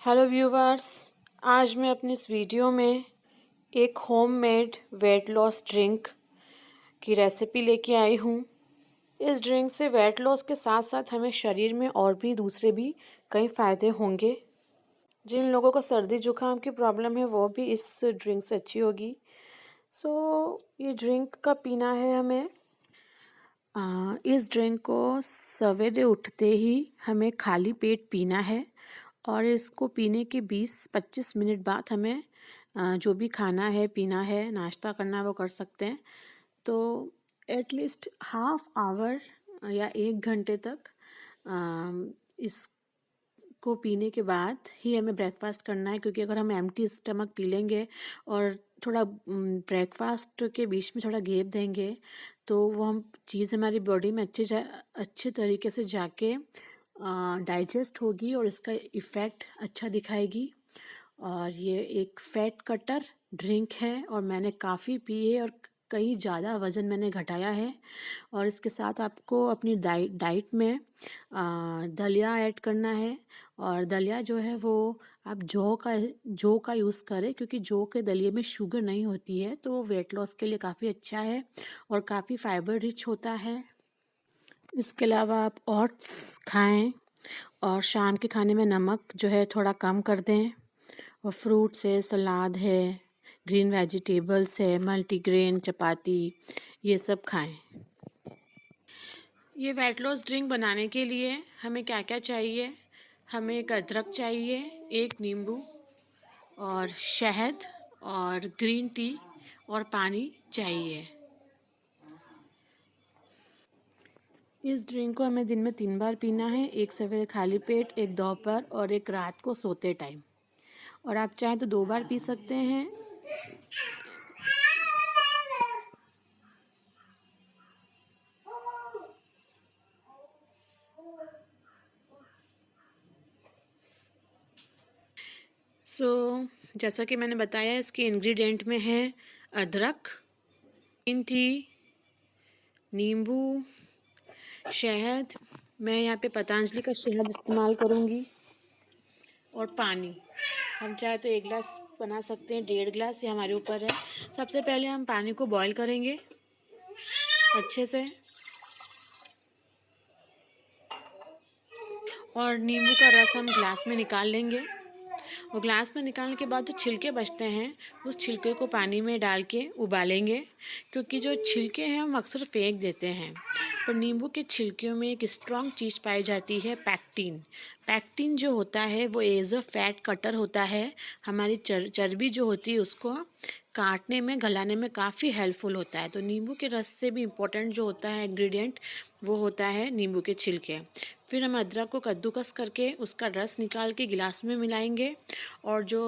Hello viewers, आज मैं अपनी इस वीडियो में एक होममेड वेट लॉस ड्रिंक की रेसिपी लेके आई हूँ। इस ड्रिंक से वेट लॉस के साथ साथ हमें शरीर में और भी दूसरे भी कई फ़ायदे होंगे। जिन लोगों को सर्दी जुकाम की प्रॉब्लम है वो भी इस ड्रिंक से अच्छी होगी। ये ड्रिंक का पीना है हमें। इस ड्रिंक को सवेरे उठते ही हमें खाली पेट पीना है और इसको पीने के 20-25 मिनट बाद हमें जो भी खाना है, पीना है, नाश्ता करना है वो कर सकते हैं। तो एटलीस्ट हाफ आवर या 1 घंटे तक इसको पीने के बाद ही हमें ब्रेकफास्ट करना है, क्योंकि अगर हम एम्प्टी स्टमक पी लेंगे और थोड़ा ब्रेकफास्ट के बीच में थोड़ा गैप देंगे तो वो हम चीज़ हमारी बॉडी में अच्छे तरीके से जाके डाइजेस्ट होगी और इसका इफ़ेक्ट अच्छा दिखाएगी। और ये एक फैट कटर ड्रिंक है और मैंने काफ़ी पी है और कई ज़्यादा वज़न मैंने घटाया है। और इसके साथ आपको अपनी डाइट में दलिया ऐड करना है। और दलिया जो है वो आप जौ का यूज़ करें, क्योंकि जौ के दलिए में शुगर नहीं होती है, तो वो वेट लॉस के लिए काफ़ी अच्छा है और काफ़ी फाइबर रिच होता है। इसके अलावा आप ओट्स खाएं और शाम के खाने में नमक जो है थोड़ा कम कर दें। और फ्रूट्स है, सलाद है, ग्रीन वेजिटेबल्स है, मल्टीग्रेन चपाती, ये सब खाएं। ये वेट लॉस ड्रिंक बनाने के लिए हमें क्या क्या चाहिए? हमें एक अदरक चाहिए, एक नींबू और शहद और ग्रीन टी और पानी चाहिए। इस ड्रिंक को हमें दिन में 3 बार पीना है, एक सवेरे खाली पेट, एक दोपहर और एक रात को सोते टाइम। और आप चाहें तो 2 बार पी सकते हैं। जैसा कि मैंने बताया, इसके इंग्रेडिएंट में है अदरक, ग्रीन टी, नींबू, शहद, मैं यहाँ पे पतंजलि का शहद इस्तेमाल करूँगी, और पानी। हम चाहे तो 1 गिलास बना सकते हैं, 1.5 गिलास, ये हमारे ऊपर है। सबसे पहले हम पानी को बॉईल करेंगे अच्छे से और नींबू का रस हम ग्लास में निकाल लेंगे। और ग्लास में निकालने के बाद जो छिलके बचते हैं उस छिलके को पानी में डाल के उबालेंगे, क्योंकि जो छिलके हैं हम अक्सर फेंक देते हैं, पर नींबू के छिलकियों में एक स्ट्रॉन्ग चीज़ पाई जाती है, पैक्टिन। पैक्टिन जो होता है वो एज अ फैट कटर होता है। हमारी चर्बी जो होती है उसको काटने में, गलाने में काफ़ी हेल्पफुल होता है। तो नींबू के रस से भी इम्पोर्टेंट जो होता है इंग्रेडिएंट वो होता है नींबू के छिलके। फिर हम अदरक को कद्दूकस करके उसका रस निकाल के गिलास में मिलाएंगे और जो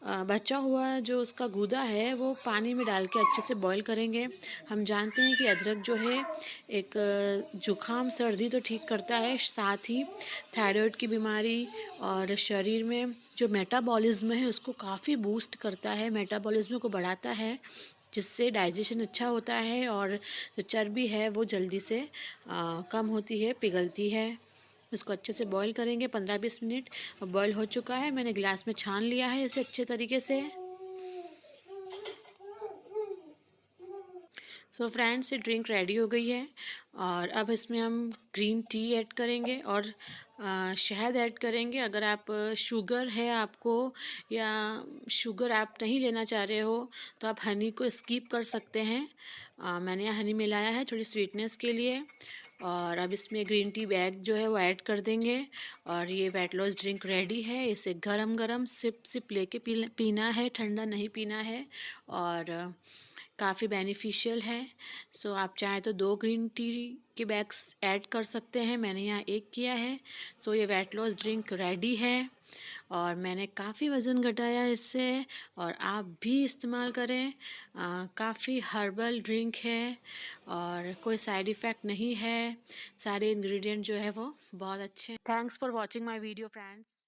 बचा हुआ जो उसका गूदा है वो पानी में डाल के अच्छे से बॉईल करेंगे। हम जानते हैं कि अदरक जो है एक जुखाम सर्दी तो ठीक करता है, साथ ही थायराइड की बीमारी और शरीर में जो मेटाबॉलिज्म है उसको काफ़ी बूस्ट करता है, मेटाबॉलिज्म को बढ़ाता है, जिससे डाइजेशन अच्छा होता है और जो चर्बी है वो जल्दी से कम होती है, पिघलती है। इसको अच्छे से बॉईल करेंगे 15-20 मिनट। अब बॉईल हो चुका है, मैंने गिलास में छान लिया है इसे अच्छे तरीके से। फ्रेंड्स, ये ड्रिंक रेडी हो गई है और अब इसमें हम ग्रीन टी ऐड करेंगे और शहद ऐड करेंगे। अगर आप शुगर है आपको या शुगर आप नहीं लेना चाह रहे हो तो आप हनी को स्किप कर सकते हैं। मैंने यहाँ हनी मिलाया है थोड़ी स्वीटनेस के लिए। और अब इसमें ग्रीन टी बैग जो है वो ऐड कर देंगे और ये वेट लॉस ड्रिंक रेडी है। इसे गरम गरम सिप सिप लेके पीना है, ठंडा नहीं पीना है और काफ़ी बेनिफिशियल है। आप चाहें तो 2 ग्रीन टी के बैग्स ऐड कर सकते हैं, मैंने यहाँ 1 किया है। ये वेट लॉस ड्रिंक रेडी है और मैंने काफ़ी वज़न घटाया इससे, और आप भी इस्तेमाल करें। काफ़ी हर्बल ड्रिंक है और कोई साइड इफ़ेक्ट नहीं है। सारे इंग्रेडिएंट जो है वो बहुत अच्छे हैं। Thanks for watching my video friends.